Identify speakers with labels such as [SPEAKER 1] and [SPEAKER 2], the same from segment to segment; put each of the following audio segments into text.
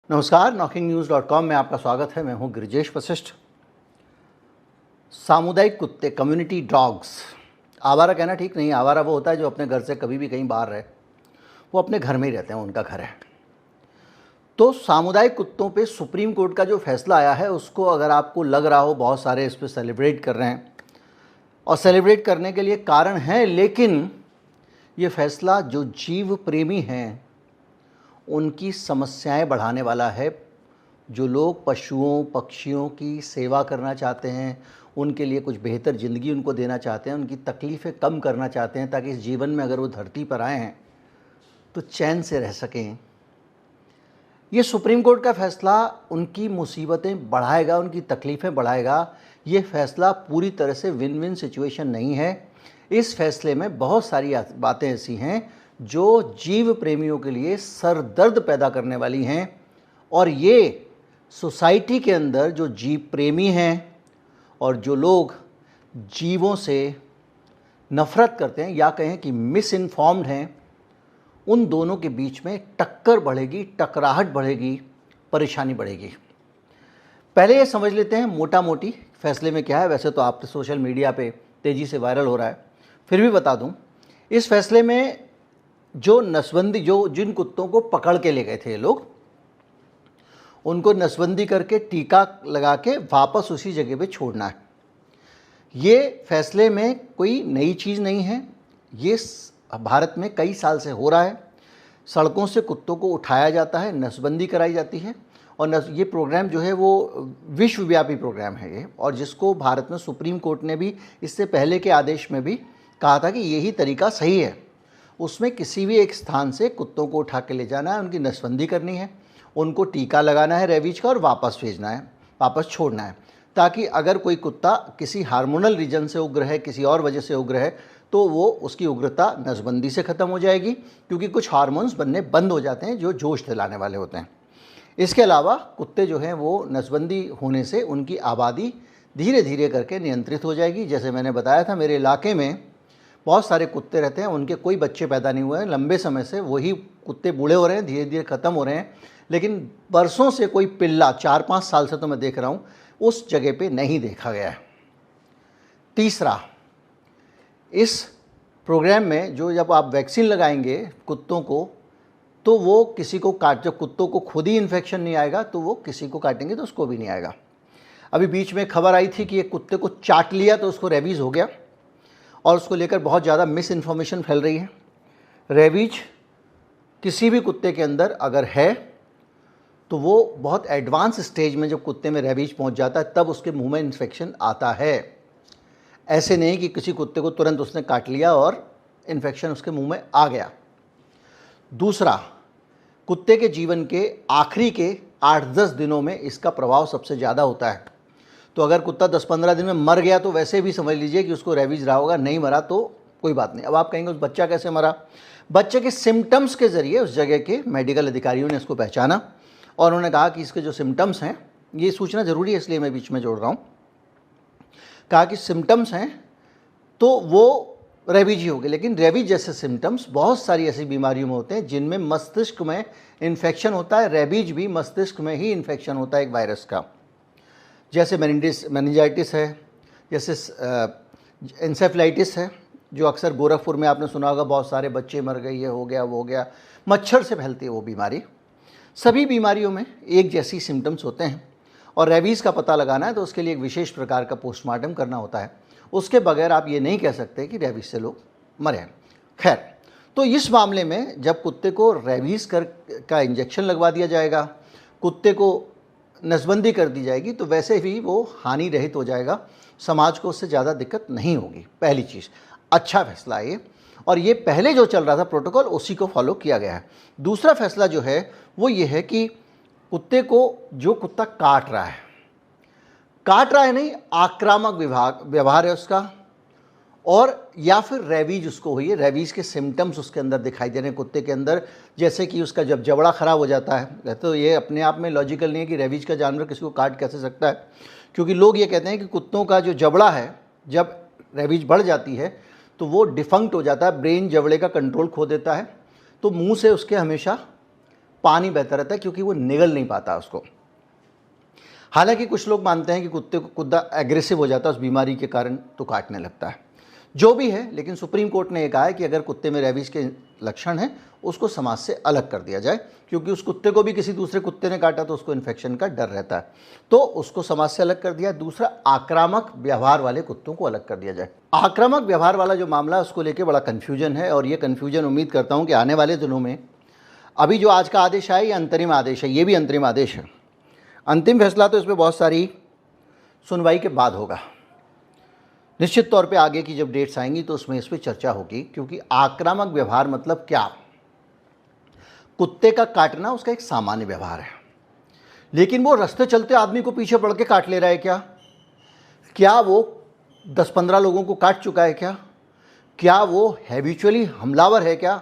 [SPEAKER 1] नमस्कार, knocking-news.com में आपका स्वागत है। मैं हूं गिरिजेश वशिष्ठ। सामुदायिक कुत्ते, कम्युनिटी डॉग्स, आवारा कहना ठीक नहीं, आवारा वो होता है जो अपने घर से कभी भी कहीं बाहर रहे, वो अपने घर में ही रहते हैं, उनका घर है। तो सामुदायिक कुत्तों पे सुप्रीम कोर्ट का जो फैसला आया है, उसको अगर आपको लग रहा हो बहुत सारे इस पर सेलिब्रेट कर रहे हैं, और सेलिब्रेट करने के लिए कारण है, लेकिन ये फैसला जो जीव प्रेमी हैं उनकी समस्याएं बढ़ाने वाला है। जो लोग पशुओं पक्षियों की सेवा करना चाहते हैं, उनके लिए कुछ बेहतर ज़िंदगी उनको देना चाहते हैं, उनकी तकलीफ़ें कम करना चाहते हैं, ताकि इस जीवन में अगर वो धरती पर आए हैं तो चैन से रह सकें। ये सुप्रीम कोर्ट का फ़ैसला उनकी मुसीबतें बढ़ाएगा, उनकी तकलीफ़ें बढ़ाएगा। ये फ़ैसला पूरी तरह से विन विन सिचुएशन नहीं है। इस फैसले में बहुत सारी बातें ऐसी हैं जो जीव प्रेमियों के लिए सर दर्द पैदा करने वाली हैं, और ये सोसाइटी के अंदर जो जीव प्रेमी हैं और जो लोग जीवों से नफ़रत करते हैं या कहें कि मिस इन्फॉर्म्ड हैं, उन दोनों के बीच में टक्कर बढ़ेगी, टकराहट बढ़ेगी, परेशानी बढ़ेगी। पहले ये समझ लेते हैं मोटा मोटी फैसले में क्या है। वैसे तो आप सोशल मीडिया पे तेज़ी से वायरल हो रहा है, फिर भी बता दूं, इस फैसले में जो नसबंदी, जो जिन कुत्तों को पकड़ के ले गए थे ये लोग, उनको नसबंदी करके टीका लगा के वापस उसी जगह पे छोड़ना है। ये फैसले में कोई नई चीज़ नहीं है, ये भारत में कई साल से हो रहा है। सड़कों से कुत्तों को उठाया जाता है, नसबंदी कराई जाती है, और ये प्रोग्राम जो है वो विश्वव्यापी प्रोग्राम है ये, और जिसको भारत में सुप्रीम कोर्ट ने भी इससे पहले के आदेश में भी कहा था कि यही तरीका सही है। उसमें किसी भी एक स्थान से कुत्तों को उठा के ले जाना है, उनकी नसबंदी करनी है, उनको टीका लगाना है रेबीज का, और वापस भेजना है, वापस छोड़ना है, ताकि अगर कोई कुत्ता किसी हार्मोनल रीजन से उग्र है, किसी और वजह से उग्र है, तो वो उसकी उग्रता नसबंदी से ख़त्म हो जाएगी, क्योंकि कुछ हार्मोन्स बनने बंद हो जाते हैं जो जोश दिलाने वाले होते हैं। इसके अलावा कुत्ते जो हैं वो नसबंदी होने से उनकी आबादी धीरे धीरे करके नियंत्रित हो जाएगी। जैसे मैंने बताया था, मेरे इलाके में बहुत सारे कुत्ते रहते हैं, उनके कोई बच्चे पैदा नहीं हुए हैं, लंबे समय से वही कुत्ते बूढ़े हो रहे हैं, धीरे धीरे ख़त्म हो रहे हैं, लेकिन बरसों से कोई पिल्ला, 4-5 साल से तो मैं देख रहा हूँ, उस जगह पे नहीं देखा गया है। तीसरा, इस प्रोग्राम में जो जब आप वैक्सीन लगाएंगे कुत्तों को, तो वो किसी को जब कुत्तों को खुद ही इन्फेक्शन नहीं आएगा तो वो किसी को काटेंगे तो उसको भी नहीं आएगा। अभी बीच में खबर आई थी कि एक कुत्ते को चाट लिया तो उसको रेबीज़ हो गया, और उसको लेकर बहुत ज़्यादा मिस इन्फॉर्मेशन फैल रही है। रेबीज किसी भी कुत्ते के अंदर अगर है तो वो बहुत एडवांस स्टेज में जब कुत्ते में रेबीज पहुंच जाता है तब उसके मुंह में इन्फेक्शन आता है। ऐसे नहीं कि किसी कुत्ते को तुरंत उसने काट लिया और इन्फेक्शन उसके मुंह में आ गया। दूसरा, कुत्ते के जीवन के आखिरी के 8-10 दिनों में इसका प्रभाव सबसे ज़्यादा होता है। तो अगर कुत्ता 10-15 दिन में मर गया तो वैसे भी समझ लीजिए कि उसको रेबीज रहा होगा, नहीं मरा तो कोई बात नहीं। अब आप कहेंगे उस बच्चा कैसे मरा? बच्चे के सिम्टम्स के ज़रिए उस जगह के मेडिकल अधिकारियों ने इसको पहचाना, और उन्होंने कहा कि इसके जो सिम्टम्स हैं, ये सूचना ज़रूरी है इसलिए मैं बीच में जोड़ रहा हूँ, कहा कि सिम्टम्स हैं तो वो रेबीज ही होगी। लेकिन रेबीज जैसे सिम्टम्स बहुत सारी ऐसी बीमारियों में होते हैं जिनमें मस्तिष्क में इन्फेक्शन होता है। रेबीज भी मस्तिष्क में ही इन्फेक्शन होता है एक वायरस का, जैसे मेनिंजाइटिस है, जैसे इंसेफ्लाइटिस है, जो अक्सर गोरखपुर में आपने सुना होगा, बहुत सारे बच्चे मर गए, ये हो गया वो हो गया। मच्छर से फैलती है वो बीमारी। सभी बीमारियों में एक जैसी सिम्टम्स होते हैं, और रेबीज़ का पता लगाना है तो उसके लिए एक विशेष प्रकार का पोस्टमार्टम करना होता है। उसके बगैर आप ये नहीं कह सकते कि रेबीज़ से लोग मरे हैं। खैर, तो इस मामले में जब कुत्ते को रेबीज़ का इंजेक्शन लगवा दिया जाएगा, कुत्ते को नसबंदी कर दी जाएगी, तो वैसे भी वो हानि रहित हो जाएगा, समाज को उससे ज़्यादा दिक्कत नहीं होगी। पहली चीज़, अच्छा फैसला है ये, और ये पहले जो चल रहा था प्रोटोकॉल उसी को फॉलो किया गया है। दूसरा फैसला जो है वो ये है कि कुत्ते को, जो कुत्ता काट रहा है नहीं, आक्रामक व्यवहार है उसका, और या फिर रेबीज उसको हुई है, रेबीज के सिम्टम्स उसके अंदर दिखाई दे रहे हैं कुत्ते के अंदर, जैसे कि उसका जब जबड़ा ख़राब हो जाता है, तो ये अपने आप में लॉजिकल नहीं है कि रेबीज का जानवर किसी को काट कैसे सकता है, क्योंकि लोग ये कहते हैं कि कुत्तों का जो जबड़ा है, जब रेबीज बढ़ जाती है तो वो डिफंक्ट हो जाता है, ब्रेन जबड़े का कंट्रोल खो देता है, तो मुंह से उसके हमेशा पानी बहता रहता है क्योंकि वो निगल नहीं पाता उसको। हालांकि कुछ लोग मानते हैं कि कुत्ता एग्रेसिव हो जाता है उस बीमारी के कारण तो काटने लगता है। जो भी है, लेकिन सुप्रीम कोर्ट ने यह कहा है कि अगर कुत्ते में रेबीज के लक्षण हैं उसको समाज से अलग कर दिया जाए, क्योंकि उस कुत्ते को भी किसी दूसरे कुत्ते ने काटा तो उसको इन्फेक्शन का डर रहता है, तो उसको समाज से अलग कर दिया। दूसरा, आक्रामक व्यवहार वाले कुत्तों को अलग कर दिया जाए। आक्रामक व्यवहार वाला जो मामला है उसको लेकर बड़ा कन्फ्यूजन है, और ये कन्फ्यूजन उम्मीद करता हूँ कि आने वाले दिनों में, अभी जो आज का आदेश आया ये अंतरिम आदेश है, ये भी अंतरिम आदेश है। अंतिम फैसला तो इसमें बहुत सारी सुनवाई के बाद होगा। निश्चित तौर पे आगे की जब डेट्स आएंगी तो उसमें इस पर चर्चा होगी, क्योंकि आक्रामक व्यवहार मतलब क्या? कुत्ते का काटना उसका एक सामान्य व्यवहार है, लेकिन वो रास्ते चलते आदमी को पीछे पड़ के काट ले रहा है क्या? क्या वो 10-15 लोगों को काट चुका है क्या? क्या वो हैबिचुअली हमलावर है क्या?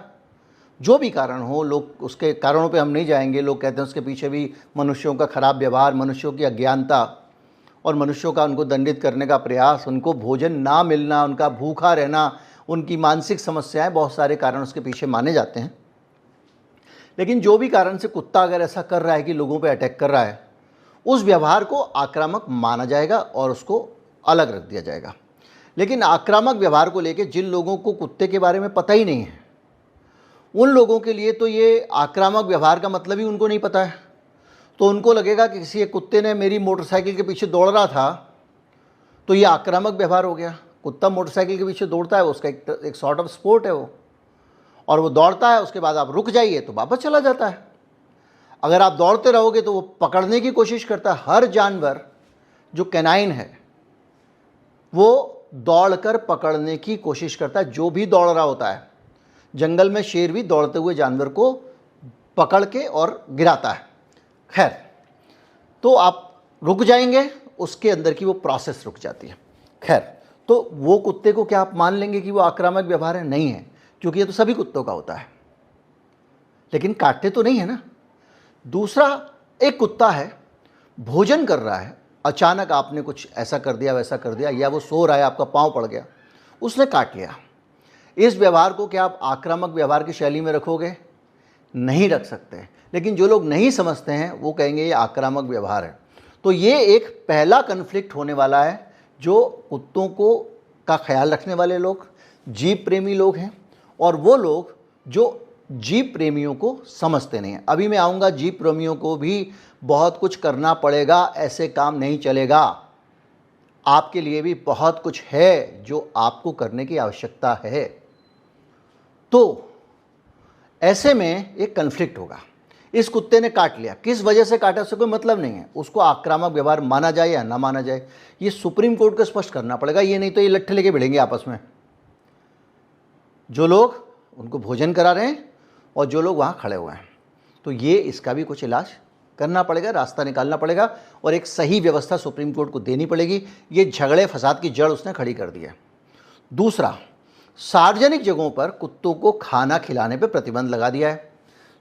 [SPEAKER 1] जो भी कारण हो, लोग उसके कारणों पे हम नहीं जाएंगे। लोग कहते हैं उसके पीछे भी मनुष्यों का खराब व्यवहार, मनुष्यों की अज्ञानता और मनुष्यों का उनको दंडित करने का प्रयास, उनको भोजन ना मिलना, उनका भूखा रहना, उनकी मानसिक समस्याएं, बहुत सारे कारण उसके पीछे माने जाते हैं। लेकिन जो भी कारण से कुत्ता अगर ऐसा कर रहा है कि लोगों पे अटैक कर रहा है, उस व्यवहार को आक्रामक माना जाएगा और उसको अलग रख दिया जाएगा। लेकिन आक्रामक व्यवहार को लेकर जिन लोगों को कुत्ते के बारे में पता ही नहीं है, उन लोगों के लिए तो ये आक्रामक व्यवहार का मतलब ही उनको नहीं पता है। तो उनको लगेगा कि किसी एक कुत्ते ने मेरी मोटरसाइकिल के पीछे दौड़ रहा था तो ये आक्रामक व्यवहार हो गया। कुत्ता मोटरसाइकिल के पीछे दौड़ता है, उसका एक सॉर्ट ऑफ स्पोर्ट है वो, और वो दौड़ता है, उसके बाद आप रुक जाइए तो वापस चला जाता है। अगर आप दौड़ते रहोगे तो वो पकड़ने की कोशिश करता है। हर जानवर जो कैनाइन है वो दौड़कर पकड़ने की कोशिश करता है, जो भी दौड़ रहा होता है। जंगल में शेर भी दौड़ते हुए जानवर को पकड़ के और गिराता है। खैर, तो आप रुक जाएंगे, उसके अंदर की वो प्रोसेस रुक जाती है। खैर, तो वो कुत्ते को क्या आप मान लेंगे कि वो आक्रामक व्यवहार है? नहीं है, क्योंकि ये तो सभी कुत्तों का होता है, लेकिन काटते तो नहीं है ना। दूसरा, एक कुत्ता है, भोजन कर रहा है, अचानक आपने कुछ ऐसा कर दिया वैसा कर दिया, या वो सो रहा है, आपका पाँव पड़ गया, उसने काट लिया। इस व्यवहार को क्या आप आक्रामक व्यवहार की शैली में रखोगे? नहीं रख सकते। लेकिन जो लोग नहीं समझते हैं वो कहेंगे ये आक्रामक व्यवहार है। तो ये एक पहला कन्फ्लिक्ट होने वाला है, जो कुत्तों को का ख्याल रखने वाले लोग, जीव प्रेमी लोग हैं, और वो लोग जो जीव प्रेमियों को समझते नहीं हैं। अभी मैं आऊँगा, जीव प्रेमियों को भी बहुत कुछ करना पड़ेगा, ऐसे काम नहीं चलेगा। आपके लिए भी बहुत कुछ है जो आपको करने की आवश्यकता है। तो ऐसे में एक कन्फ्लिक्ट होगा। इस कुत्ते ने काट लिया, किस वजह से काटा उससे कोई मतलब नहीं है, उसको आक्रामक व्यवहार माना जाए या ना माना जाए, ये सुप्रीम कोर्ट को स्पष्ट करना पड़ेगा। ये नहीं तो ये लट्ठे लेके भिड़ेंगे आपस में, जो लोग उनको भोजन करा रहे हैं और जो लोग वहाँ खड़े हुए हैं। तो ये इसका भी कुछ इलाज करना पड़ेगा, रास्ता निकालना पड़ेगा, और एक सही व्यवस्था सुप्रीम कोर्ट को देनी पड़ेगी। ये झगड़े फसाद की जड़ उसने खड़ी कर दी है। दूसरा, सार्वजनिक जगहों पर कुत्तों को खाना खिलाने पर प्रतिबंध लगा दिया है।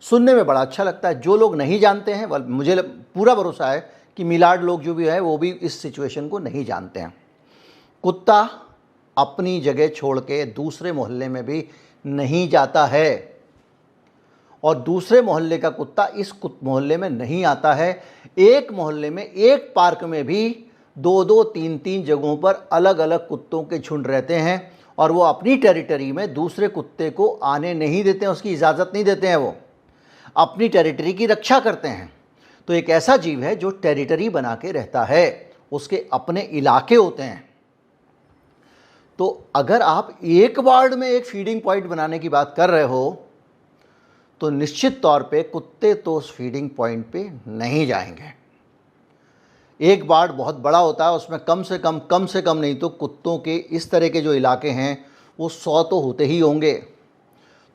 [SPEAKER 1] सुनने में बड़ा अच्छा लगता है। जो लोग नहीं जानते हैं, मुझे पूरा भरोसा है कि मिलाड लोग जो भी है वो भी इस सिचुएशन को नहीं जानते हैं। कुत्ता अपनी जगह छोड़ के दूसरे मोहल्ले में भी नहीं जाता है, और दूसरे मोहल्ले का कुत्ता इस मोहल्ले में नहीं आता है। एक मोहल्ले में, एक पार्क में भी 2-2, 3-3 जगहों पर अलग अलग कुत्तों के झुंड रहते हैं, और वो अपनी टेरिटरी में दूसरे कुत्ते को आने नहीं देते हैं, उसकी इजाज़त नहीं देते हैं। वो अपनी टेरिटरी की रक्षा करते हैं। तो एक ऐसा जीव है जो टेरिटरी बना के रहता है, उसके अपने इलाके होते हैं। तो अगर आप एक वार्ड में एक फीडिंग पॉइंट बनाने की बात कर रहे हो तो निश्चित तौर पे कुत्ते तो उस फीडिंग पॉइंट पे नहीं जाएंगे। एक वार्ड बहुत बड़ा होता है, उसमें कम से कम नहीं तो कुत्तों के इस तरह के जो इलाके हैं वो 100 तो होते ही होंगे।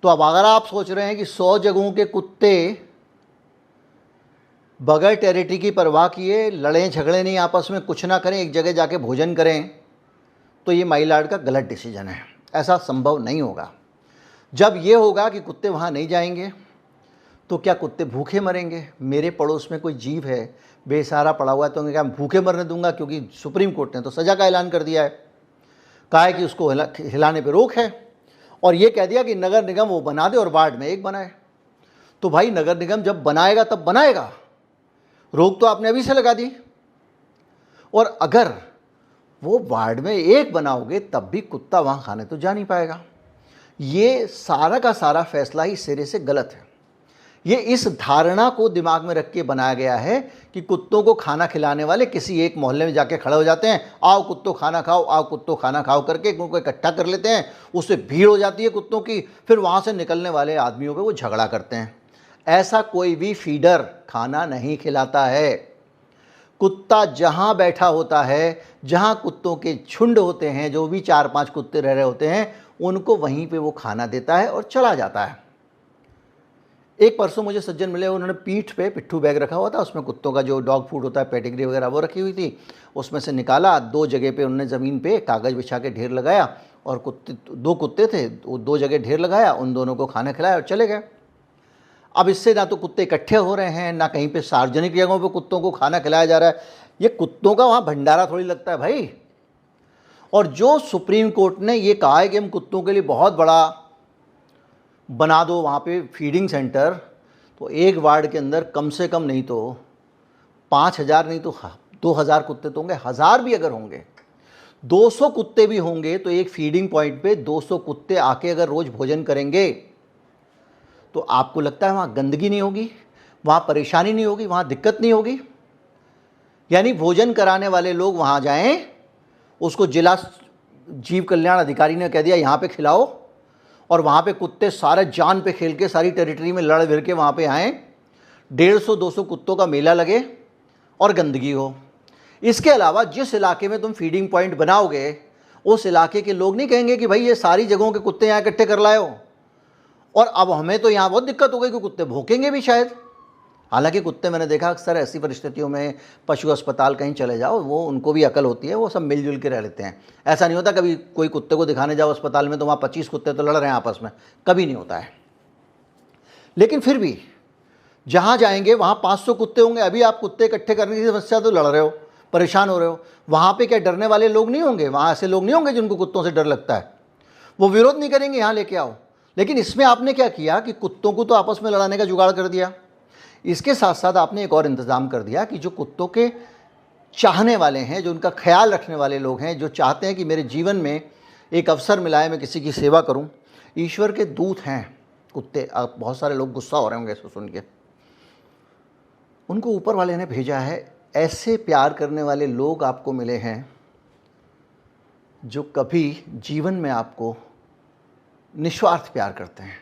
[SPEAKER 1] तो अब अगर आप सोच रहे हैं कि 100 जगहों के कुत्ते बगैर टेरिटरी की परवाह किए लड़ें झगड़े नहीं, आपस में कुछ ना करें, एक जगह जाके भोजन करें, तो ये माइलार्ड का गलत डिसीजन है। ऐसा संभव नहीं होगा। जब ये होगा कि कुत्ते वहाँ नहीं जाएंगे तो क्या कुत्ते भूखे मरेंगे? मेरे पड़ोस में कोई जीव है बेसहारा पड़ा हुआ है, तो मैं क्या भूखे मरने दूंगा? क्योंकि सुप्रीम कोर्ट ने तो सज़ा का ऐलान कर दिया है, कहा है कि उसको हिलाने पे रोक है, और ये कह दिया कि नगर निगम वो बना दे और वार्ड में एक बनाए। तो भाई नगर निगम जब बनाएगा तब बनाएगा, रोक तो आपने अभी से लगा दी। और अगर वो वार्ड में एक बनाओगे तब भी कुत्ता वहाँ खाने तो जा नहीं पाएगा। ये सारा का सारा फैसला ही सिरे से गलत है। ये इस धारणा को दिमाग में रख के बनाया गया है कि कुत्तों को खाना खिलाने वाले किसी एक मोहल्ले में जाके खड़े हो जाते हैं, आओ कुत्तों खाना खाओ, आओ कुत्तों खाना खाओ करके उनको इकट्ठा कर लेते हैं, उससे भीड़ हो जाती है कुत्तों की, फिर वहाँ से निकलने वाले आदमियों पे वो झगड़ा करते हैं। ऐसा कोई भी फीडर खाना नहीं खिलाता है। कुत्ता जहाँ बैठा होता है, जहाँ कुत्तों के झुंड होते हैं, जो भी 4-5 कुत्ते रह रहे होते हैं, उनको वहीं पे वो खाना देता है और चला जाता है। एक परसों मुझे सज्जन मिले, उन्होंने पीठ पे पिट्ठू बैग रखा हुआ था, उसमें कुत्तों का जो डॉग फूड होता है, पेडिग्री वगैरह वो रखी हुई थी। उसमें से निकाला, 2 जगह पे उन्होंने ज़मीन पे कागज़ बिछा के ढेर लगाया और 2 कुत्ते थे, 2 जगह ढेर लगाया, उन दोनों को खाना खिलाया और चले गए। अब इससे ना तो कुत्ते इकट्ठे हो रहे हैं, ना कहीं पे सार्वजनिक जगहों पे कुत्तों को खाना खिलाया जा रहा है। ये कुत्तों का वहाँ भंडारा थोड़ी लगता है भाई। और जो सुप्रीम कोर्ट ने ये कहा है कि हम कुत्तों के लिए बहुत बड़ा बना दो वहाँ पे फीडिंग सेंटर, तो एक वार्ड के अंदर कम से कम नहीं तो 5,000 नहीं तो 2,000 कुत्ते तो होंगे। 1,000 भी अगर होंगे, 200 कुत्ते भी होंगे, तो एक फीडिंग पॉइंट पे 200 कुत्ते आके अगर रोज़ भोजन करेंगे तो आपको लगता है वहाँ गंदगी नहीं होगी, वहाँ परेशानी नहीं होगी, वहाँ दिक्कत नहीं होगी? यानी भोजन कराने वाले लोग वहाँ जाएं, उसको जिला जीव कल्याण अधिकारी ने कह दिया यहाँ पे खिलाओ, और वहाँ पे कुत्ते सारे जान पे खेल के सारी टेरिटरी में लड़ भिड़ के वहाँ पे आएँ, 150-200 कुत्तों का मेला लगे और गंदगी हो। इसके अलावा जिस इलाके में तुम फीडिंग पॉइंट बनाओगे, उस इलाके के लोग नहीं कहेंगे कि भाई ये सारी जगहों के कुत्ते यहाँ इकट्ठे कर लाए हो, और अब हमें तो यहाँ बहुत दिक्कत हो गई कि कुत्ते भूखेंगे भी शायद। हालांकि कुत्ते मैंने देखा अक्सर ऐसी परिस्थितियों में, पशु अस्पताल कहीं चले जाओ, वो उनको भी अकल होती है, वो सब मिलजुल के रह लेते हैं। ऐसा नहीं होता कभी कोई कुत्ते को दिखाने जाओ अस्पताल में तो वहाँ 25 कुत्ते तो लड़ रहे हैं आपस में, कभी नहीं होता है। लेकिन फिर भी जहाँ जाएंगे वहाँ 500 कुत्ते होंगे, अभी आप कुत्ते इकट्ठे करने की समस्या तो लड़ रहे हो, परेशान हो रहे हो। वहाँ पर क्या डरने वाले लोग नहीं होंगे? वहाँ ऐसे लोग नहीं होंगे जिनको कुत्तों से डर लगता है? वो विरोध नहीं करेंगे यहाँ लेके आओ। लेकिन इसमें आपने क्या किया कि कुत्तों को तो आपस में लड़ाने का जुगाड़ कर दिया। इसके साथ साथ आपने एक और इंतज़ाम कर दिया कि जो कुत्तों के चाहने वाले हैं, जो उनका ख्याल रखने वाले लोग हैं, जो चाहते हैं कि मेरे जीवन में एक अवसर मिला है, मैं किसी की सेवा करूं, ईश्वर के दूत हैं कुत्ते। अब बहुत सारे लोग गुस्सा हो रहे होंगे इसको सुन के। उनको ऊपर वाले ने भेजा है। ऐसे प्यार करने वाले लोग आपको मिले हैं जो कभी जीवन में आपको निस्वार्थ प्यार करते हैं।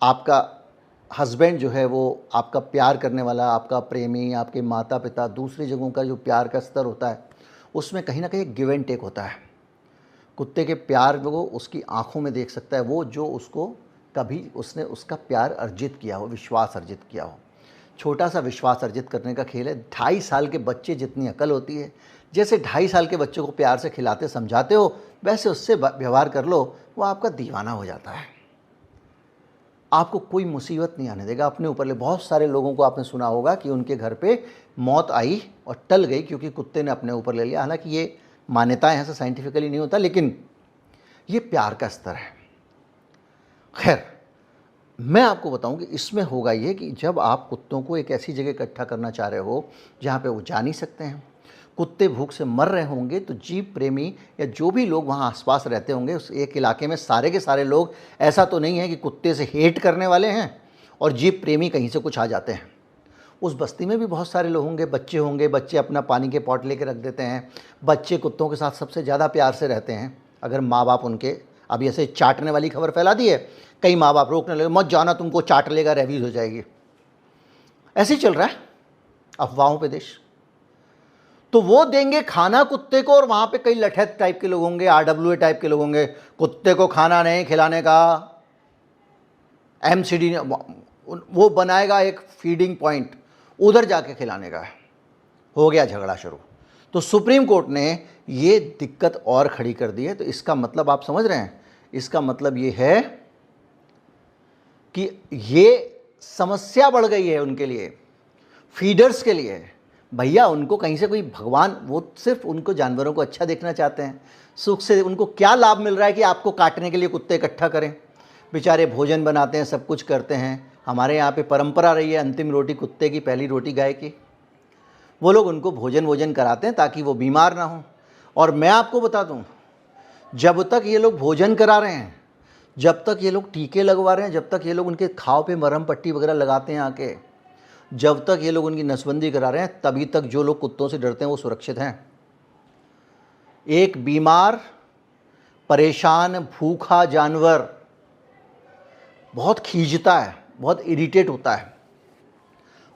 [SPEAKER 1] आपका हस्बैंड जो है वो आपका प्यार करने वाला, आपका प्रेमी, आपके माता पिता, दूसरी जगहों का जो प्यार का स्तर होता है उसमें कहीं ना कहीं गिव एंड टेक होता है। कुत्ते के प्यार को उसकी आंखों में देख सकता है वो, जो उसको कभी उसने उसका प्यार अर्जित किया हो, विश्वास अर्जित किया हो। छोटा सा विश्वास अर्जित करने का खेल है। 2.5 साल के बच्चे जितनी अकल होती है, जैसे 2.5 साल के बच्चों को प्यार से खिलाते समझाते हो, वैसे उससे व्यवहार कर लो, वो आपका दीवाना हो जाता है। आपको कोई मुसीबत नहीं आने देगा अपने ऊपर ले। बहुत सारे लोगों को आपने सुना होगा कि उनके घर पे मौत आई और टल गई क्योंकि कुत्ते ने अपने ऊपर ले लिया। हालांकि ये मान्यताएं ऐसा साइंटिफिकली नहीं होता, लेकिन ये प्यार का स्तर है। खैर, मैं आपको बताऊं कि इसमें होगा ये कि जब आप कुत्तों को एक ऐसी जगह इकट्ठा करना चाह रहे हो जहाँ पे वो जा नहीं सकते हैं, कुत्ते भूख से मर रहे होंगे, तो जीव प्रेमी या जो भी लोग वहाँ आसपास रहते होंगे उस एक इलाके में, सारे के सारे लोग, ऐसा तो नहीं है कि कुत्ते से हेट करने वाले हैं और जीव प्रेमी कहीं से कुछ आ जाते हैं। उस बस्ती में भी बहुत सारे लोग होंगे, बच्चे अपना पानी के पॉट लेके रख देते हैं। बच्चे कुत्तों के साथ सबसे ज़्यादा प्यार से रहते हैं। अगर माँ बाप उनके, अभी ऐसे चाटने वाली खबर फैला दी है, कई माँ बाप रोकने लगे, मत जाना तुमको चाट लेगा, रेबीज हो जाएगी। ऐसे ही चल रहा है अफवाहों पे देश। तो वो देंगे खाना कुत्ते को, और वहाँ पे कई लठैत टाइप के लोग होंगे, RWA टाइप के लोग होंगे, कुत्ते को खाना नहीं खिलाने का। MCD वो बनाएगा एक फीडिंग पॉइंट, उधर जाके खिलाने का। हो गया झगड़ा शुरू। तो सुप्रीम कोर्ट ने ये दिक्कत और खड़ी कर दी है। तो इसका मतलब आप समझ रहे हैं, इसका मतलब ये है कि ये समस्या बढ़ गई है उनके लिए, फीडर्स के लिए। भैया उनको कहीं से कोई भगवान, वो सिर्फ उनको जानवरों को अच्छा देखना चाहते हैं, सुख से। उनको क्या लाभ मिल रहा है कि आपको काटने के लिए कुत्ते इकट्ठा करें? बेचारे भोजन बनाते हैं, सब कुछ करते हैं, हमारे यहाँ पे परंपरा रही है अंतिम रोटी कुत्ते की, पहली रोटी गाय की। वो लोग उनको भोजन कराते हैं ताकि वो बीमार ना हो। और मैं आपको बता दूं, जब तक ये लोग भोजन करा रहे हैं, जब तक ये लोग टीके लगवा रहे हैं, जब तक ये लोग उनके घाव पे मरहम पट्टी वगैरह लगाते हैं आके, जब तक ये लोग उनकी नसबंदी करा रहे हैं, तभी तक जो लोग कुत्तों से डरते हैं वो सुरक्षित हैं। एक बीमार, परेशान, भूखा जानवर बहुत खींचता है, बहुत इरिटेट होता है,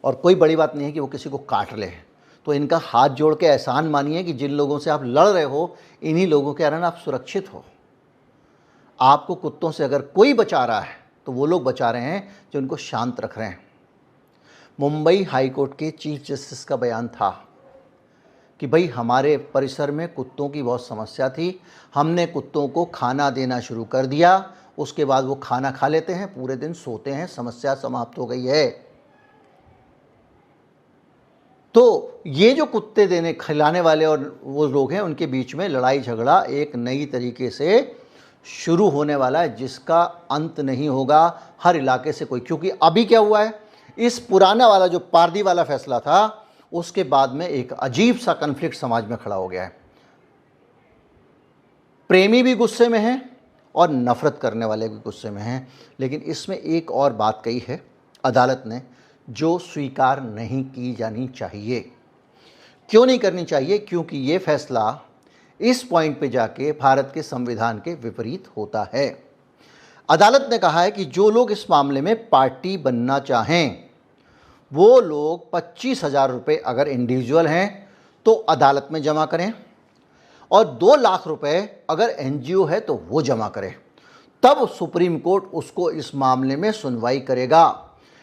[SPEAKER 1] और कोई बड़ी बात नहीं है कि वो किसी को काट ले। तो इनका हाथ जोड़ के एहसान मानिए कि जिन लोगों से आप लड़ रहे हो, इन्हीं लोगों के कारण आप सुरक्षित हो। आपको कुत्तों से अगर कोई बचा रहा है तो वो लोग बचा रहे हैं जो उनको शांत रख रहे हैं। मुंबई हाई कोर्ट के चीफ जस्टिस का बयान था कि भाई हमारे परिसर में कुत्तों की बहुत समस्या थी, हमने कुत्तों को खाना देना शुरू कर दिया, उसके बाद वो खाना खा लेते हैं, पूरे दिन सोते हैं, समस्या समाप्त हो गई है। तो ये जो कुत्ते देने खिलाने वाले और वो लोग हैं, उनके बीच में लड़ाई झगड़ा एक नई तरीके से शुरू होने वाला है, जिसका अंत नहीं होगा हर इलाके से कोई। क्योंकि अभी क्या हुआ है, इस पुराना वाला जो पारदी वाला फैसला था, उसके बाद में एक अजीब सा कन्फ्लिक्ट समाज में खड़ा हो गया है। प्रेमी भी गुस्से में हैं और नफरत करने वाले भी गुस्से में हैं। लेकिन इसमें एक और बात कही है अदालत ने, जो स्वीकार नहीं की जानी चाहिए। क्यों नहीं करनी चाहिए? क्योंकि ये फैसला इस पॉइंट पे जाके भारत के संविधान के विपरीत होता है। अदालत ने कहा है कि जो लोग इस मामले में पार्टी बनना चाहें, वो लोग 25,000 रुपये अगर इंडिविजुअल हैं तो अदालत में जमा करें, और 2 लाख रुपए अगर एनजीओ है तो वो जमा करें। तब सुप्रीम कोर्ट उसको इस मामले में सुनवाई करेगा।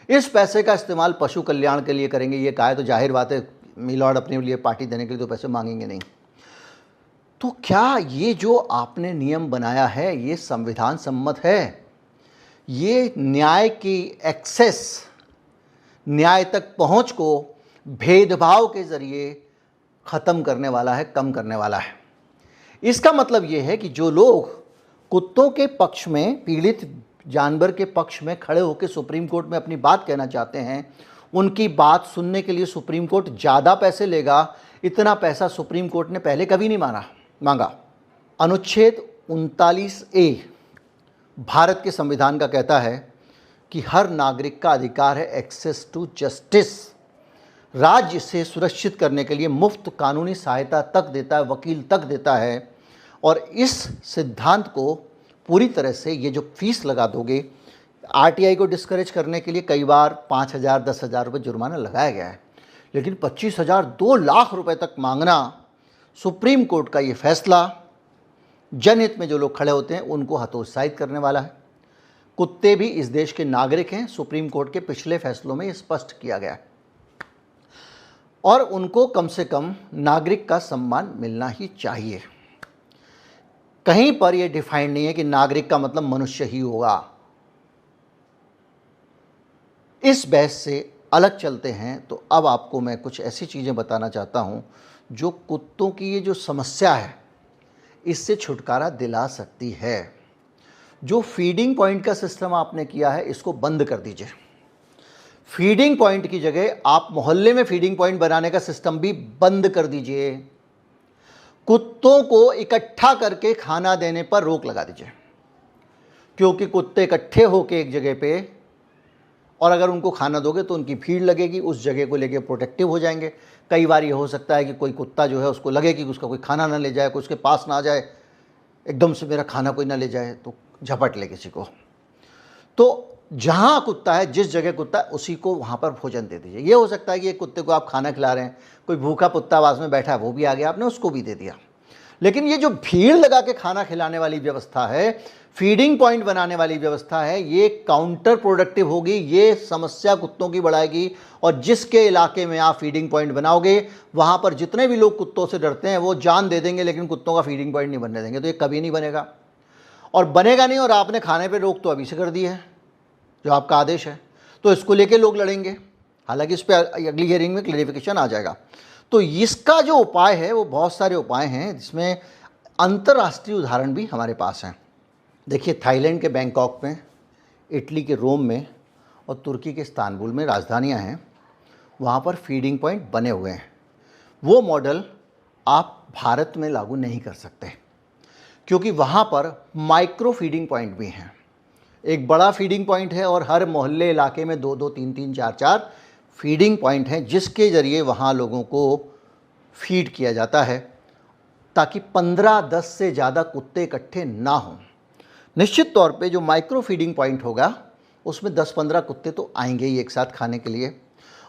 [SPEAKER 1] इस पैसे का इस्तेमाल पशु कल्याण के लिए करेंगे, ये कहा है तो जाहिर बात है मिलॉर्ड अपने लिए पार्टी देने के लिए तो पैसे मांगेंगे नहीं। तो क्या ये जो आपने नियम बनाया है ये संविधान सम्मत है? ये न्याय की एक्सेस, न्याय तक पहुंच को भेदभाव के ज़रिए ख़त्म करने वाला है, कम करने वाला है। इसका मतलब ये है कि जो लोग कुत्तों के पक्ष में, पीड़ित जानवर के पक्ष में खड़े होकर सुप्रीम कोर्ट में अपनी बात कहना चाहते हैं, उनकी बात सुनने के लिए सुप्रीम कोर्ट ज़्यादा पैसे लेगा। इतना पैसा सुप्रीम कोर्ट ने पहले कभी नहीं मांगा। अनुच्छेद 39A भारत के संविधान का कहता है कि हर नागरिक का अधिकार है एक्सेस टू जस्टिस। राज्य से सुरक्षित करने के लिए मुफ्त कानूनी सहायता तक देता है, वकील तक देता है। और इस सिद्धांत को पूरी तरह से, ये जो फीस लगा दोगे, आरटीआई को डिस्करेज करने के लिए कई बार 5,000 10,000 रुपये जुर्माना लगाया गया है, लेकिन 25,000 2 लाख रुपए तक मांगना, सुप्रीम कोर्ट का ये फैसला जनहित में जो लोग खड़े होते हैं उनको हतोत्साहित करने वाला है। कुत्ते भी इस देश के नागरिक हैं, सुप्रीम कोर्ट के पिछले फैसलों में स्पष्ट किया गया है, और उनको कम से कम नागरिक का सम्मान मिलना ही चाहिए। कहीं पर यह डिफाइंड नहीं है कि नागरिक का मतलब मनुष्य ही होगा। इस बहस से अलग चलते हैं तो अब आपको मैं कुछ ऐसी चीज़ें बताना चाहता हूं जो कुत्तों की ये जो समस्या है इससे छुटकारा दिला सकती है। जो फीडिंग पॉइंट का सिस्टम आपने किया है, इसको बंद कर दीजिए। फीडिंग पॉइंट की जगह आप मोहल्ले में फीडिंग पॉइंट बनाने का सिस्टम भी बंद कर दीजिए। कुत्तों को इकट्ठा करके खाना देने पर रोक लगा दीजिए, क्योंकि कुत्ते इकट्ठे होकर एक जगह पे, और अगर उनको खाना दोगे तो उनकी भीड़ लगेगी, उस जगह को लेके प्रोटेक्टिव हो जाएंगे। कई बार ये हो सकता है कि कोई कुत्ता जो है उसको लगे कि उसका कोई खाना ना ले जाए, कोई उसके पास ना आ जाए, एकदम से मेरा खाना कोई ना ले जाए तो झपट ले किसी को। तो जहाँ कुत्ता है, जिस जगह कुत्ता है, उसी को वहाँ पर भोजन दे दीजिए। ये हो सकता है कि एक कुत्ते को आप खाना खिला रहे हैं, कोई भूखा कुत्ता पास में बैठा है, वो भी आ गया, आपने उसको भी दे दिया। लेकिन ये जो भीड़ लगा के खाना खिलाने वाली व्यवस्था है, फीडिंग पॉइंट बनाने वाली व्यवस्था है, ये काउंटर प्रोडक्टिव होगी, ये समस्या कुत्तों की बढ़ाएगी। और जिसके इलाके में आप फीडिंग पॉइंट बनाओगे, वहाँ पर जितने भी लोग कुत्तों से डरते हैं वो जान दे देंगे, लेकिन कुत्तों का फीडिंग पॉइंट नहीं बनने देंगे। तो ये कभी नहीं बनेगा, और बनेगा नहीं। और आपने खाने पर रोक तो अभी से कर दी है, जो आपका आदेश है, तो इसको लेके लोग लड़ेंगे। हालांकि इस पर अगली हियरिंग में क्लैरिफिकेशन आ जाएगा। तो इसका जो उपाय है वो बहुत सारे उपाय हैं, जिसमें अंतर्राष्ट्रीय उदाहरण भी हमारे पास हैं। देखिए, थाईलैंड के बैंकॉक में, इटली के रोम में, और तुर्की के इस्तांबुल में राजधानियां हैं, वहाँ पर फीडिंग पॉइंट बने हुए हैं। वो मॉडल आप भारत में लागू नहीं कर सकते, क्योंकि वहाँ पर माइक्रो फीडिंग पॉइंट भी हैं। एक बड़ा फीडिंग पॉइंट है और हर मोहल्ले इलाके में 2-2, 3-3, 4-4 फीडिंग पॉइंट हैं, जिसके ज़रिए वहाँ लोगों को फीड किया जाता है, ताकि 15-10 से ज़्यादा कुत्ते इकट्ठे ना हों। निश्चित तौर पे जो माइक्रो फीडिंग पॉइंट होगा उसमें 10-15 कुत्ते तो आएंगे ही एक साथ खाने के लिए,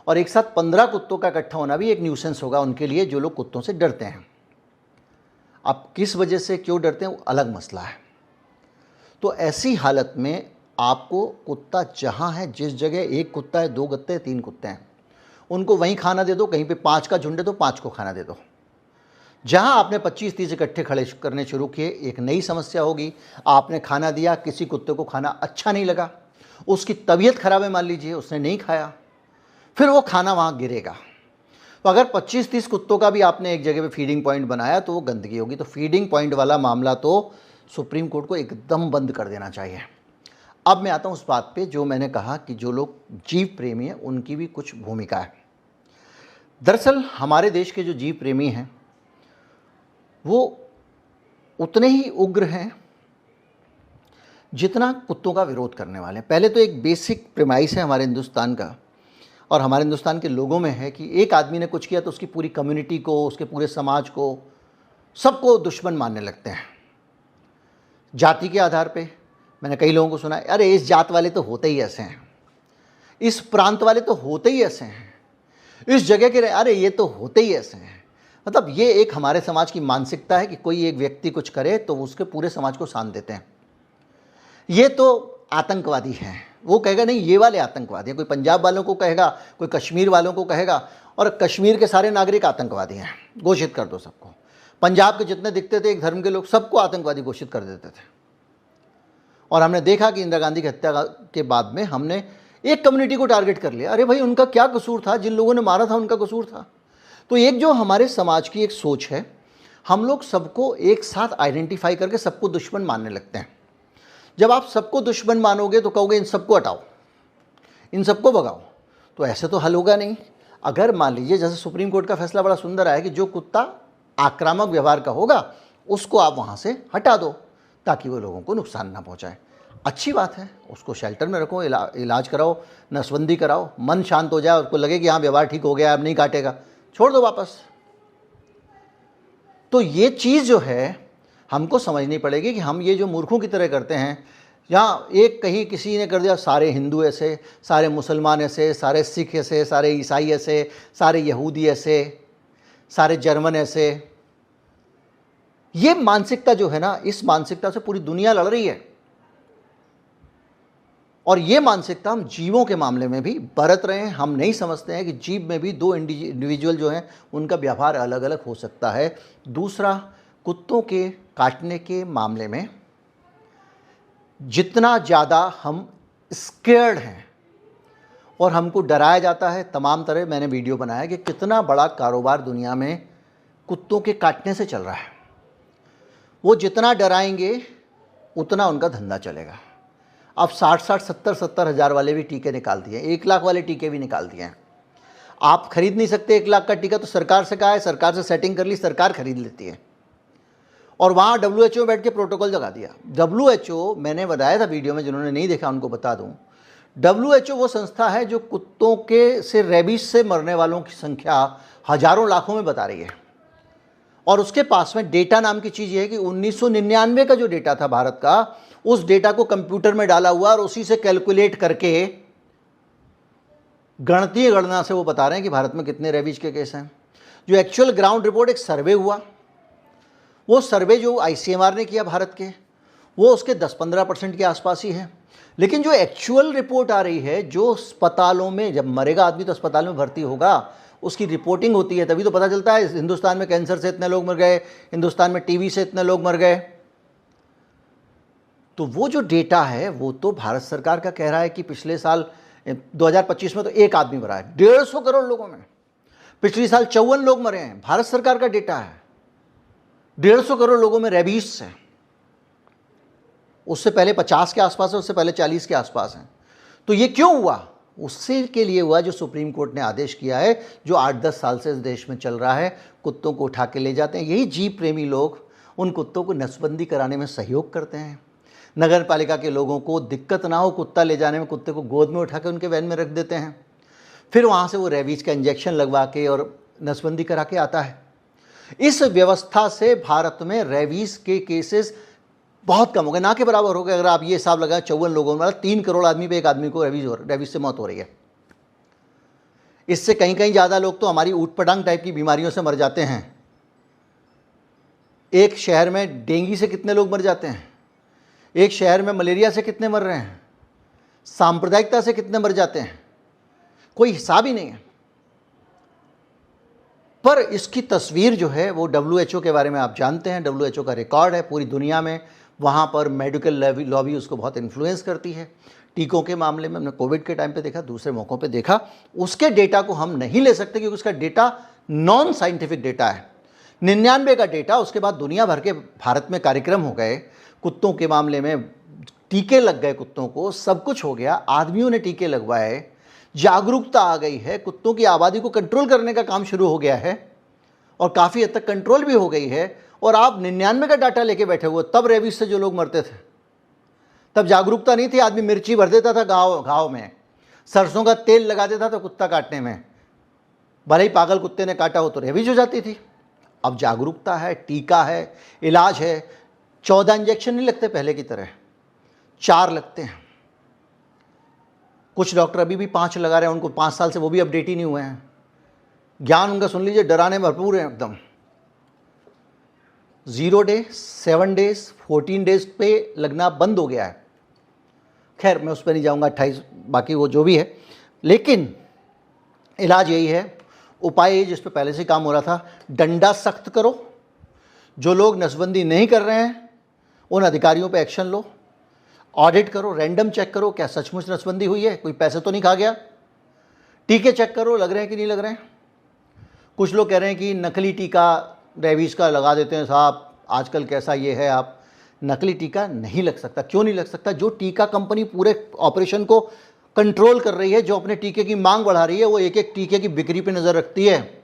[SPEAKER 1] और एक साथ 15 कुत्तों का इकट्ठा होना भी एक न्यूसेंस होगा उनके लिए, जो लोग कुत्तों से डरते हैं। अब किस वजह से क्यों डरते हैं वो अलग मसला है। तो ऐसी हालत में आपको कुत्ता जहाँ है, जिस जगह एक कुत्ता है, 2 कुत्ते हैं, 3 कुत्ते हैं, उनको वहीं खाना दे दो। कहीं पे 5 का झुंड है तो 5 को खाना दे दो। जहाँ आपने 25-30 इकट्ठे खड़े करने शुरू किए, एक नई समस्या होगी। आपने खाना दिया, किसी कुत्ते को खाना अच्छा नहीं लगा, उसकी तबीयत खराब है, मान लीजिए उसने नहीं खाया, फिर वो खाना वहाँ गिरेगा। तो अगर 25-30 कुत्तों का भी आपने एक जगह पे फीडिंग पॉइंट बनाया तो वो गंदगी होगी। तो फीडिंग पॉइंट वाला मामला तो सुप्रीम कोर्ट को एकदम बंद कर देना चाहिए। अब मैं आता हूँ उस बात पे जो मैंने कहा कि जो लोग जीव प्रेमी हैं उनकी भी कुछ भूमिका है। दरअसल हमारे देश के जो जीव प्रेमी हैं वो उतने ही उग्र हैं जितना कुत्तों का विरोध करने वाले हैं। पहले तो एक बेसिक प्रेमाइस है हमारे हिंदुस्तान का और हमारे हिंदुस्तान के लोगों में है कि एक आदमी ने कुछ किया तो उसकी पूरी कम्युनिटी को, उसके पूरे समाज को, सबको दुश्मन मानने लगते हैं। जाति के आधार पे मैंने कई लोगों को सुना है, अरे इस जात वाले तो होते ही ऐसे हैं, इस प्रांत वाले तो होते ही ऐसे हैं, इस जगह के अरे ये तो होते ही ऐसे हैं। मतलब ये एक हमारे समाज की मानसिकता है कि कोई एक व्यक्ति कुछ करे तो उसके पूरे समाज को सान देते हैं। ये तो आतंकवादी हैं, वो कहेगा नहीं ये वाले आतंकवादी हैं। कोई पंजाब वालों को कहेगा, कोई कश्मीर वालों को कहेगा, और कश्मीर के सारे नागरिक आतंकवादी हैं, घोषित कर दो सबको। पंजाब के जितने दिखते थे एक धर्म के लोग, सबको आतंकवादी घोषित कर देते थे। और हमने देखा कि इंदिरा गांधी की हत्या के बाद में हमने एक कम्युनिटी को टारगेट कर लिया। अरे भाई उनका क्या कसूर था, जिन लोगों ने मारा था उनका कसूर था। तो एक जो हमारे समाज की एक सोच है, हम लोग सबको एक साथ आइडेंटिफाई करके सबको दुश्मन मानने लगते हैं। जब आप सबको दुश्मन मानोगे तो कहोगे इन सबको हटाओ, इन सबको भगाओ, तो ऐसे तो हल होगा नहीं। अगर मान लीजिए जैसे सुप्रीम कोर्ट का फैसला बड़ा सुंदर आया कि जो कुत्ता आक्रामक व्यवहार का होगा उसको आप वहाँ से हटा दो ताकि वो लोगों को नुकसान ना पहुँचाए। अच्छी बात है, उसको शेल्टर में रखो, इलाज कराओ, नसबंदी कराओ, मन शांत हो जाए, उसको लगे कि हाँ व्यवहार ठीक हो गया, अब नहीं काटेगा, छोड़ दो वापस। तो ये चीज़ जो है हमको समझनी पड़ेगी कि हम ये जो मूर्खों की तरह करते हैं, यहाँ एक कहीं किसी ने कर दिया सारे हिंदू ऐसे, सारे मुसलमान ऐसे, सारे सिख ऐसे, सारे ईसाई ऐसे, सारे यहूदी ऐसे, सारे जर्मन ऐसे। ये मानसिकता जो है ना, इस मानसिकता से पूरी दुनिया लड़ रही है। और ये मानसिकता हम जीवों के मामले में भी बरत रहे हैं। हम नहीं समझते हैं कि जीव में भी 2 इंडिविजुअल जो हैं उनका व्यवहार अलग अलग हो सकता है। दूसरा, कुत्तों के काटने के मामले में जितना ज़्यादा हम स्केर्ड हैं और हमको डराया जाता है तमाम तरह, मैंने वीडियो बनाया कि कितना बड़ा कारोबार दुनिया में कुत्तों के काटने से चल रहा है। वो जितना डराएंगे उतना उनका धंधा चलेगा। अब 60-60, 70-70 हज़ार वाले भी टीके निकाल दिए, 1 लाख वाले टीके भी निकाल दिए हैं। आप खरीद नहीं सकते 1 लाख का टीका, तो सरकार से कहा है, सरकार से सेटिंग कर ली, सरकार खरीद लेती है। और वहाँ WHO बैठ के प्रोटोकॉल लगा दिया। WHO, मैंने बताया था वीडियो में, जिन्होंने नहीं देखा उनको बता दूँ, WHO वो संस्था है जो कुत्तों के से रेबीज से मरने वालों की संख्या हज़ारों लाखों में बता रही है। और उसके पास में डेटा नाम की चीज़ ये है कि 1999 का जो डेटा था भारत का, उस डेटा को कंप्यूटर में डाला हुआ और उसी से कैलकुलेट करके गणितीय गणना से वो बता रहे हैं कि भारत में कितने रेबीज के केस हैं। जो एक्चुअल ग्राउंड रिपोर्ट, एक सर्वे हुआ, वो सर्वे जो ICMR ने किया भारत के, वो उसके 10-15% के आसपास ही है। लेकिन जो एक्चुअल रिपोर्ट आ रही है, जो अस्पतालों में जब मरेगा आदमी तो अस्पताल में भर्ती होगा, उसकी रिपोर्टिंग होती है, तभी तो पता चलता है हिंदुस्तान में कैंसर से इतने लोग मर गए, हिंदुस्तान में टीबी से इतने लोग मर गए। तो वो जो डेटा है वो तो भारत सरकार का कह रहा है कि पिछले साल 2025 में तो 1 आदमी मरा है 150 करोड़ लोगों में। पिछले साल 54 लोग मरे हैं, भारत सरकार का डेटा है। 150 करोड़ लोगों में रेबीज से, उससे पहले 50 के आसपास है, उससे पहले 40 के आसपास है। तो ये क्यों हुआ? उससे के लिए हुआ जो सुप्रीम कोर्ट ने आदेश किया है, जो 8-10 साल से इस देश में चल रहा है। कुत्तों को उठा के ले जाते हैं, यही जीव प्रेमी लोग उन कुत्तों को नसबंदी कराने में सहयोग करते हैं। नगर पालिका के लोगों को दिक्कत ना हो कुत्ता ले जाने में, कुत्ते को गोद में उठा के उनके वैन में रख देते हैं, फिर वहाँ से वो रेबीज का इंजेक्शन लगवा के और नसबंदी करा के आता है। इस व्यवस्था से भारत में रेबीज के केसेस बहुत कम हो गए, ना के बराबर हो गए। अगर आप ये हिसाब लगाएं, 54 लोगों में 3 करोड़ आदमी पे एक आदमी को रेबीज से मौत हो रही है। इससे कहीं कहीं ज़्यादा लोग तो हमारी ऊट पटांग टाइप की बीमारियों से मर जाते हैं। एक शहर में डेंगू से कितने लोग मर जाते हैं, एक शहर में मलेरिया से कितने मर रहे हैं, सांप्रदायिकता से कितने मर जाते हैं, कोई हिसाब ही नहीं है। पर इसकी तस्वीर जो है वो WHO के बारे में आप जानते हैं, WHO का रिकॉर्ड है पूरी दुनिया में, वहाँ पर मेडिकल लॉबी उसको बहुत इन्फ्लुएंस करती है। टीकों के मामले में हमने कोविड के टाइम पे देखा, दूसरे मौक़ों पे देखा, उसके डेटा को हम नहीं ले सकते क्योंकि उसका डेटा नॉन साइंटिफिक डेटा है। 99 का डेटा, उसके बाद दुनिया भर के भारत में कार्यक्रम हो गए, कुत्तों के मामले में टीके लग गए, कुत्तों को सब कुछ हो गया, आदमियों ने टीके लगवाए, जागरूकता आ गई है, कुत्तों की आबादी को कंट्रोल करने का काम शुरू हो गया है और काफ़ी हद तक कंट्रोल भी हो गई है। और आप 99 का डाटा लेके बैठे हुए, तब रेबीज से जो लोग मरते थे, तब जागरूकता नहीं थी। आदमी मिर्ची भर देता था घाव में, सरसों का तेल लगा देता था कुत्ता काटने में, भले ही पागल कुत्ते ने काटा हो तो रेबीज हो जाती थी। अब जागरूकता है, टीका है, इलाज है। 14 इंजेक्शन नहीं लगते पहले की तरह, 4 लगते हैं। कुछ डॉक्टर अभी भी 5 लगा रहे हैं, उनको 5 साल से वो भी अपडेट ही नहीं हुए हैं। ज्ञान उनका सुन लीजिए, डराने में भरपूर है एकदम। 0 डे, 7 डेज, 14 डेज पे लगना बंद हो गया है। खैर मैं उस पर नहीं जाऊंगा, 28 बाकी वो जो भी है, लेकिन इलाज यही है, उपाय यही जिस पे पहले से काम हो रहा था, डंडा सख्त करो। जो लोग नसबंदी नहीं कर रहे हैं उन अधिकारियों पे एक्शन लो, ऑडिट करो, रैंडम चेक करो क्या सचमुच नसबंदी हुई है, कोई पैसे तो नहीं खा गया। टीके चेक करो लग रहे हैं कि नहीं लग रहे हैं। कुछ लोग कह रहे हैं कि नकली टीका रेबीज का लगा देते हैं साहब, आजकल कैसा ये है। आप नकली टीका नहीं लग सकता। क्यों नहीं लग सकता? जो टीका कंपनी पूरे ऑपरेशन को कंट्रोल कर रही है, जो अपने टीके की मांग बढ़ा रही है, वो एक एक टीके की बिक्री पे नज़र रखती है।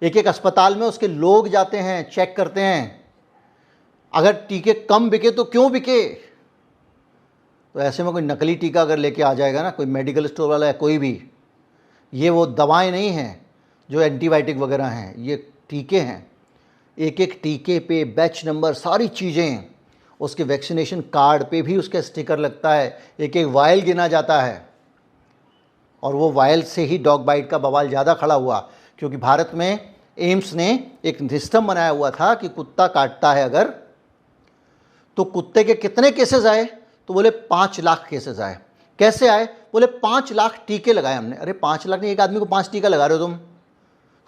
[SPEAKER 1] एक एक अस्पताल में उसके लोग जाते हैं, चेक करते हैं, अगर टीके कम बिके तो क्यों बिके। तो ऐसे में कोई नकली टीका अगर लेके आ जाएगा ना, कोई मेडिकल स्टोर वाला है कोई भी, ये वो दवाएं नहीं हैं जो एंटीबायोटिक वगैरह हैं, ये टीके हैं। एक एक टीके पे बैच नंबर, सारी चीज़ें, उसके वैक्सीनेशन कार्ड पे भी उसका स्टिकर लगता है, एक एक वायल गिना जाता है। और वो वायल से ही डॉग बाइट का बवाल ज़्यादा खड़ा हुआ, क्योंकि भारत में एम्स ने एक सिस्टम बनाया हुआ था कि कुत्ता काटता है अगर, तो कुत्ते के कितने केसेस आए, तो बोले 5 लाख केसेस आए। कैसे आए? बोले 5 लाख टीके लगाए हमने। अरे 5 लाख नहीं, एक आदमी को 5 टीका लगा रहे हो तुम,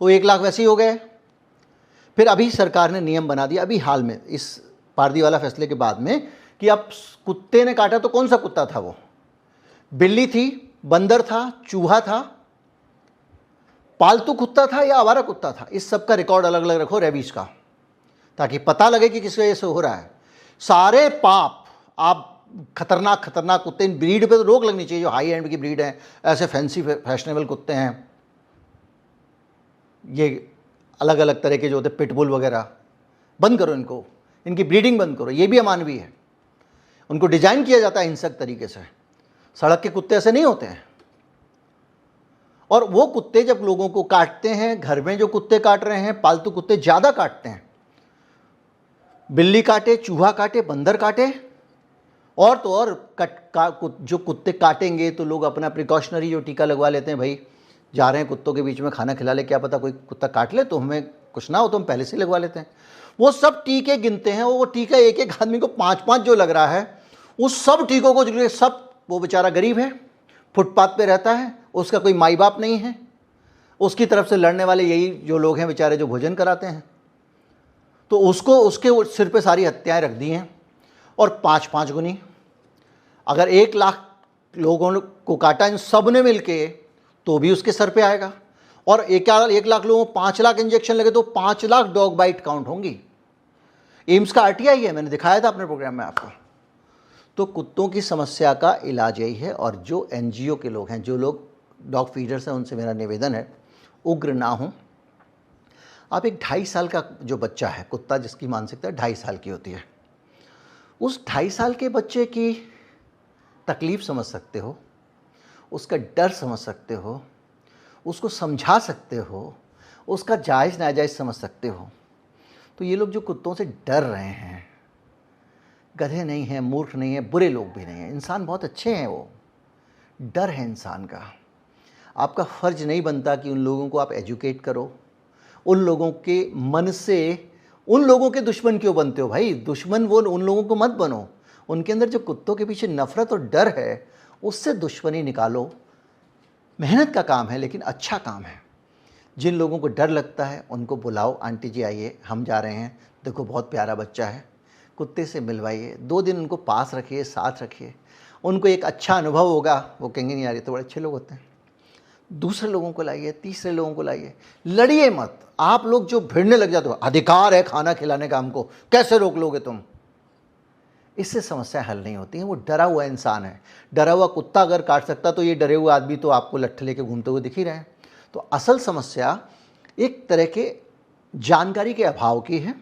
[SPEAKER 1] तो 1 लाख वैसे ही हो गए। फिर अभी सरकार ने नियम बना दिया, अभी हाल में इस पारदीवाला फैसले के बाद में, कि अब कुत्ते ने काटा तो कौन सा कुत्ता था वो, बिल्ली थी, बंदर था, चूहा था, पालतू कुत्ता था या आवारा कुत्ता था, इस सब का रिकॉर्ड अलग अलग रखो रेबीज का, ताकि पता लगे कि किस वजह से हो रहा है। सारे पाप आप खतरनाक खतरनाक कुत्ते, इन ब्रीड पे तो रोक लगनी चाहिए जो हाई एंड की ब्रीड है, ऐसे फैंसी फैशनेबल कुत्ते हैं, ये अलग अलग तरह के जो होते पिटबुल वगैरह, बंद करो इनको, इनकी ब्रीडिंग बंद करो, ये भी अमानवीय है। उनको डिजाइन किया जाता है हिंसक तरीके से, सड़क के कुत्ते ऐसे नहीं होते हैं। और वो कुत्ते जब लोगों को काटते हैं, घर में जो कुत्ते काट रहे हैं, पालतू कुत्ते ज़्यादा काटते हैं, बिल्ली काटे, चूहा काटे, बंदर काटे, और तो और जो कुत्ते काटेंगे तो लोग अपना प्रिकॉशनरी जो टीका लगवा लेते हैं, भाई जा रहे हैं कुत्तों के बीच में खाना खिला ले, क्या पता कोई कुत्ता काट ले तो हमें कुछ ना हो, तो हम पहले से लगवा लेते हैं। वो सब टीके गिनते हैं, वो टीका एक एक आदमी को 5-5 जो लग रहा है, उस सब टीकों को सब, वो बेचारा गरीब है, फुटपाथ पे रहता है, उसका कोई माई बाप नहीं है, उसकी तरफ से लड़ने वाले यही जो लोग हैं बेचारे जो भोजन कराते हैं, तो उसके सिर पे सारी हत्याएं रख दी हैं। और 5-5 गुनी, अगर 1 लाख लोगों को काटा इन सब ने मिलके तो भी उसके सर पे आएगा। और 1 लाख लोगों को 5 लाख इंजेक्शन लगे तो 5 लाख डॉग बाइट काउंट होंगी। एम्स का RTI है, मैंने दिखाया था अपने प्रोग्राम में आपको। तो कुत्तों की समस्या का इलाज यही है। और जो NGO के लोग हैं, जो लोग डॉग फीडर्स हैं उनसे मेरा निवेदन है, उग्र ना हों। आप एक 2.5 साल का जो बच्चा है, कुत्ता जिसकी मानसिकता 2.5 साल की होती है, उस 2.5 साल के बच्चे की तकलीफ़ समझ सकते हो, उसका डर समझ सकते हो, उसको समझा सकते हो, उसका जायज़ नाजायज़ समझ सकते हो। तो ये लोग जो कुत्तों से डर रहे हैं, गधे नहीं हैं, मूर्ख नहीं हैं, बुरे लोग भी नहीं हैं, इंसान बहुत अच्छे हैं। वो डर है इंसान का। आपका फ़र्ज़ नहीं बनता कि उन लोगों को आप एजुकेट करो, उन लोगों के मन से उन लोगों के दुश्मन क्यों बनते हो भाई? दुश्मन वो उन लोगों को मत बनो। उनके अंदर जो कुत्तों के पीछे नफ़रत और डर है, उससे दुश्मनी निकालो। मेहनत का काम है लेकिन अच्छा काम है। जिन लोगों को डर लगता है उनको बुलाओ, आंटी जी आइए, हम जा रहे हैं, देखो बहुत प्यारा बच्चा है, कुत्ते से मिलवाइए, 2 दिन उनको पास रखिए, साथ रखिए, उनको एक अच्छा अनुभव होगा। वो कहेंगे नहीं यार ये तो बड़े अच्छे लोग होते हैं। दूसरे लोगों को लाइए, तीसरे लोगों को लाइए, लड़िए मत। आप लोग जो भिड़ने लग जाते हो, अधिकार है खाना खिलाने का हमको, कैसे रोक लोगे तुम? इससे समस्या हल नहीं होती है। वो डरा हुआ इंसान है। डरा हुआ कुत्ता अगर काट सकता तो ये डरे हुए आदमी तो आपको लट्ठे लेके घूमते हुए दिख ही रहे हैं। तो असल समस्या एक तरह के जानकारी के अभाव की है।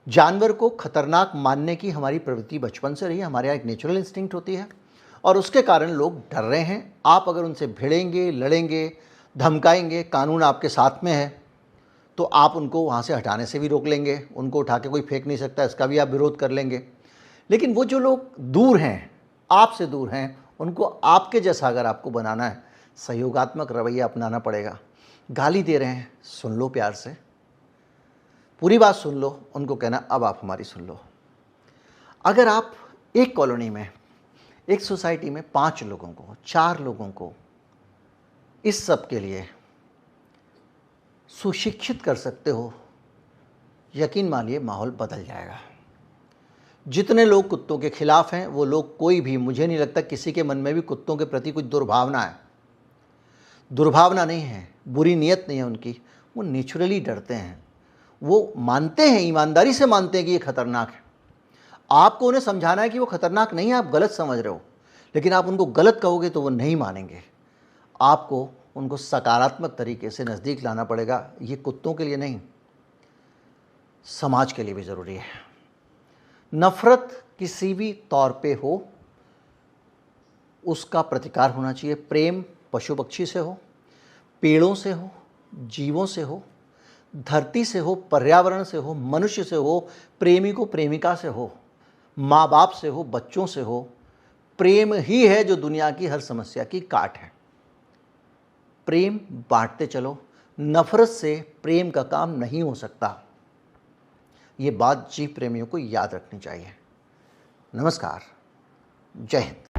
[SPEAKER 1] जानवर को खतरनाक मानने की हमारी प्रवृत्ति बचपन से रही है, हमारे यहाँ एक नेचुरल इंस्टिंक्ट होती है और उसके कारण लोग डर रहे हैं। आप अगर उनसे भिड़ेंगे, लड़ेंगे, धमकाएंगे, कानून आपके साथ में है, तो आप उनको वहाँ से हटाने से भी रोक लेंगे। उनको उठा के कोई फेंक नहीं सकता, इसका भी आप विरोध कर लेंगे। लेकिन वो जो लोग दूर हैं, आपसे दूर हैं, उनको आपके जैसा अगर आपको बनाना है, सहयोगात्मक रवैया अपनाना पड़ेगा। गाली दे रहे हैं, सुन लो प्यार से, पूरी बात सुन लो, उनको कहना अब आप हमारी सुन लो। अगर आप एक कॉलोनी में, एक सोसाइटी में 5 लोगों को, 4 लोगों को इस सब के लिए सुशिक्षित कर सकते हो, यकीन मानिए माहौल बदल जाएगा। जितने लोग कुत्तों के खिलाफ हैं, वो लोग कोई भी, मुझे नहीं लगता किसी के मन में भी कुत्तों के प्रति कुछ दुर्भावना है। दुर्भावना नहीं है, बुरी नीयत नहीं है उनकी, वो नेचुरली डरते हैं। वो मानते हैं, ईमानदारी से मानते हैं कि ये खतरनाक है। आपको उन्हें समझाना है कि वो खतरनाक नहीं है, आप गलत समझ रहे हो, लेकिन आप उनको गलत कहोगे तो वो नहीं मानेंगे। आपको उनको सकारात्मक तरीके से नज़दीक लाना पड़ेगा। ये कुत्तों के लिए नहीं, समाज के लिए भी ज़रूरी है। नफ़रत किसी भी तौर पे हो, उसका प्रतिकार होना चाहिए। प्रेम पशु पक्षी से हो, पेड़ों से हो, जीवों से हो, धरती से हो, पर्यावरण से हो, मनुष्य से हो, प्रेमी को प्रेमिका से हो, माँ बाप से हो, बच्चों से हो। प्रेम ही है जो दुनिया की हर समस्या की काट है। प्रेम बांटते चलो, नफ़रत से प्रेम का काम नहीं हो सकता। ये बात जीव प्रेमियों को याद रखनी चाहिए। नमस्कार, जय हिंद।